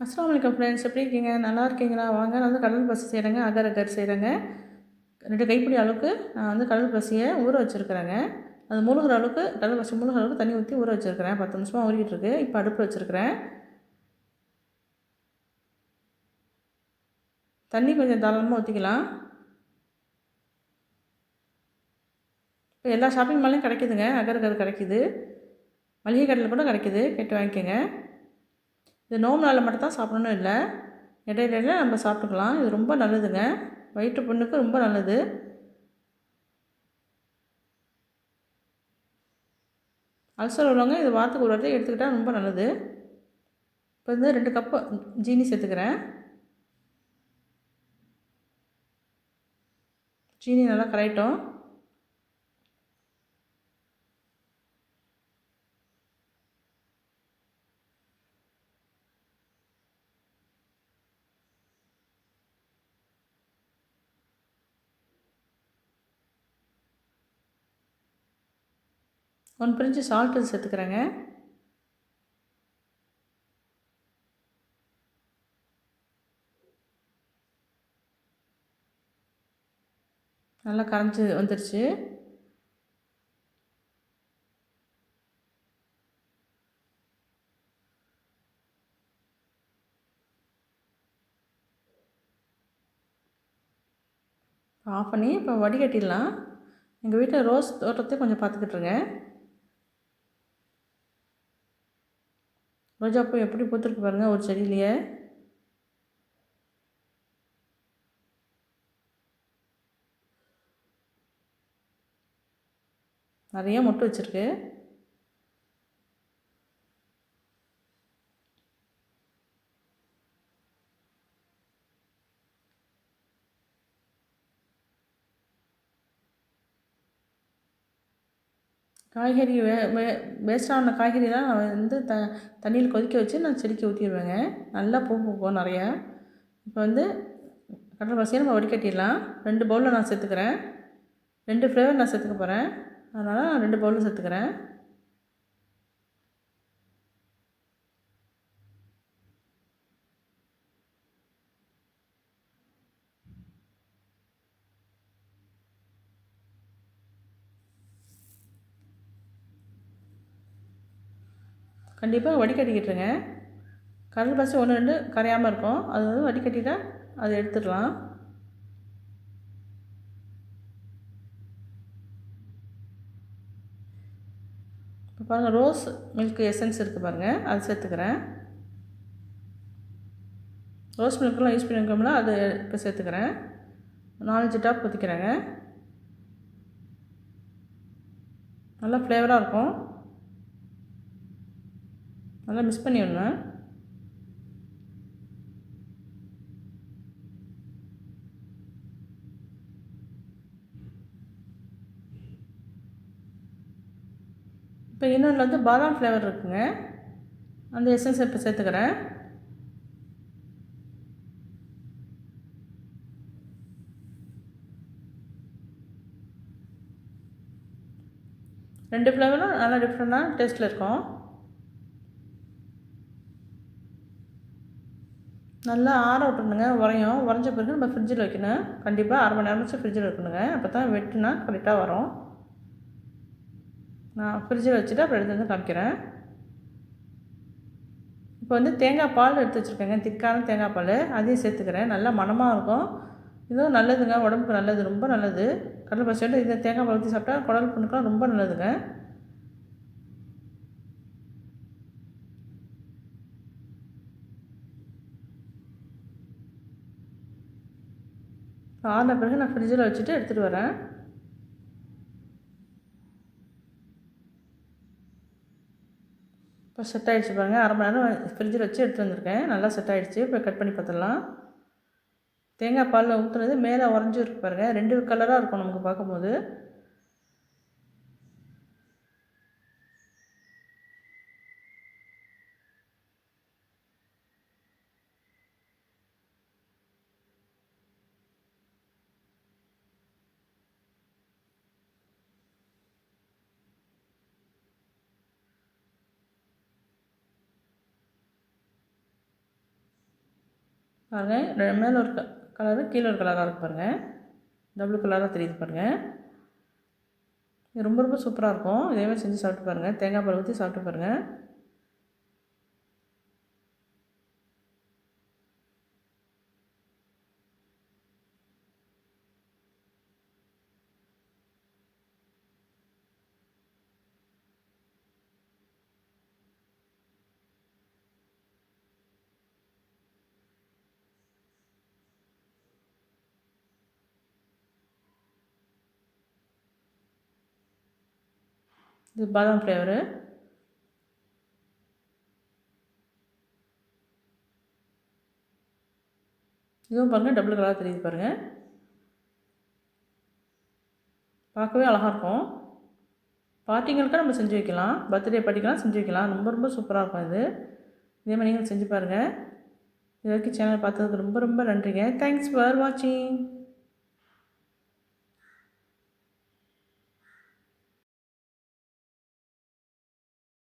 அஸ்ஸலாமு அலைக்கும் ஃப்ரெண்ட்ஸ், எப்படி இருக்கீங்க? நல்லா இருக்கீங்களா? வாங்க, நான் வந்து கடல் பாசி செய்கிறேங்க. அகர் அகர் செய்கிறேங்க. 2 கைப்பிடி அளவுக்கு நான் வந்து கடல் பாசியை ஊற வச்சுருக்கிறேங்க. அது முழுகிற அளவுக்கு, கடல் பாசி முழுகிற அளவுக்கு தண்ணி ஊற்றி ஊற வச்சுருக்கிறேன். 10 நிமிஷமாக ஊறிக்கிட்டு இருக்கு. இப்போ அடுப்பில் வச்சுருக்கிறேன். தண்ணி கொஞ்சம் தாராளமாக ஊற்றிக்கலாம். இப்போ எல்லா ஷாப்பிங் மால்லையும் கிடைக்குதுங்க, அகர் அகர் கிடைக்குது. மளிகை கடையில் கூட கிடைக்குது, கேட்டு வாங்கிக்கோங்க. இது நோம்பு நாளில் மட்டும் தான் சாப்பிடணும் இல்லை, இடையில நம்ம சாப்பிட்டுக்கலாம். இது ரொம்ப நல்லதுங்க, வயிற்று புண்ணுக்கு ரொம்ப நல்லது. அல்சர் உள்ளவங்க இது வாரத்துக்கு ஒரு வாட்டி எடுத்துக்கிட்டால் ரொம்ப நல்லது. இப்போ வந்து 2 கப்பு ஜீனி சேர்த்துக்கிறேன். சீனி நல்லா கரையட்டும். ஒன் பிரிஞ்சு சால்ட்டு சேர்த்துக்கிறேங்க. நல்லா கரைஞ்சி வந்துருச்சு. ஆஃப் பண்ணி இப்போ வடிகட்டிடலாம். எங்கள் வீட்டில் ரோஸ் தோட்டத்தை கொஞ்சம் பார்த்துக்கிட்டுருங்க. ரோஜாப்பூ எப்படி பூத்துருக்கு பாருங்கள் ஒரு செடியிலேயே. நிறைய மொட்டு வச்சுருக்கு. காய்கறி வேஸ்டான காய்கறிலாம் நான் வந்து தண்ணியில் கொதிக்க வச்சு நான் செடிக்கு ஊற்றிடுவேங்க. நல்லா பூ பூக்கும் நிறையா. இப்போ வந்து கடலை பாசியை நம்ம வடிகட்டிடலாம். 2 பவுலில் நான் சேர்த்துக்கிறேன். 2 ஃப்ளேவர் நான் சேர்த்துக்க போகிறேன், அதனால் நான் 2 பவுலில் சேர்த்துக்கிறேன். கண்டிப்பாக வடிகட்டிக்கிட்டுருங்க. கடல் பாசி 1, 2 கரையாமல் இருக்கும். அது வந்து வடிகட்டிட்டா அதை எடுத்துடலாம். இப்போ பாருங்கள், ரோஸ் மில்க் எசன்ஸ் இருக்குது பாருங்கள், அது சேர்த்துக்கிறேன். ரோஸ் மில்க்லாம் யூஸ் பண்ணியிருக்கோம்ல, அது இப்போ சேர்த்துக்கிறேன். 4-5 டாப் ஊற்றிக்கிறேங்க. நல்லா ஃப்ளேவராக இருக்கும். நல்லா மிக்ஸ் பண்ணி விடணும். இப்போ இன்னொன்று வந்து பாதாம் ஃப்ளேவர் இருக்குங்க, அந்த எசன்ஸ் இப்போ சேர்த்துக்கிறேன். ரெண்டு ஃப்ளேவரும் நல்லா டிஃப்ரெண்ட்டான டேஸ்ட்டில் இருக்கும். நல்லா ஆற விட்டுணுங்க, உறைஞ்ச பிறகு நம்ம ஃப்ரிட்ஜில் வைக்கணும். கண்டிப்பாக 1/2 மணி நேரமாச்சும் ஃப்ரிட்ஜில் வைக்கணுங்க, அப்போ தான் வெட்டுனா கரெக்டாக வரும். நான் ஃப்ரிட்ஜில் வச்சுட்டு அப்புறம் எடுத்து வந்து காமிக்கிறேன். இப்போ வந்து தேங்காய் பால் எடுத்து வச்சுருக்கேங்க, திக்கான தேங்காய் பால், அதையும் சேர்த்துக்கிறேன். நல்லா மணமாக இருக்கும். இதுவும் நல்லதுங்க, உடம்புக்கு நல்லது, ரொம்ப நல்லது. கடலை பசியோடு இந்த தேங்காய் பால் ஊற்றி சாப்பிட்டா குடல் புண்ணுக்கெலாம் ரொம்ப நல்லதுங்க. ஆறின பிறகு நான் ஃப்ரிட்ஜில் வச்சுட்டு எடுத்துகிட்டு வரேன். இப்போ செட் ஆகிடுச்சு பாருங்கள். 1/2 மணி நேரம் ஃப்ரிட்ஜில் வச்சு எடுத்து வந்திருக்கேன். நல்லா செட் ஆகிடுச்சு. இப்போ கட் பண்ணி பார்த்துடலாம். தேங்காய் பாலில் ஊற்றுனது மேலே உறைஞ்சி இருக்கு பாருங்கள், 2 கலராக இருக்கும் நமக்கு பார்க்கும்போது. பாருங்கள், மேலே ஒரு கலரு கீழே ஒரு கலராக இருக்கு பாருங்கள். டபுள் கலராக தெரியுது பாருங்கள். இது ரொம்ப ரொம்ப சூப்பராக இருக்கும். இதேமாதிரி செஞ்சு சாப்பிட்டு பாருங்கள். தேங்காய் பால் ஊற்றி சாப்பிட்டு பாருங்கள். இது பாதாம் ஃப்ளேவரு. இதுவும் பாருங்கள் டபுள் கலராக தெரியுது பாருங்கள். பார்க்கவே அழகாக இருக்கும். பார்ட்டிங்களுக்கு நம்ம செஞ்சு வைக்கலாம், பர்த்டே பார்ட்டிக்கெலாம் செஞ்சு வைக்கலாம். ரொம்ப ரொம்ப சூப்பராக இருக்கும் இது. இதே மாதிரி நீங்களும் செஞ்சு பாருங்கள். இது வரைக்கும் சேனல் பார்த்ததுக்கு ரொம்ப ரொம்ப நன்றிங்க. தேங்க்ஸ் ஃபார் வாட்சிங்.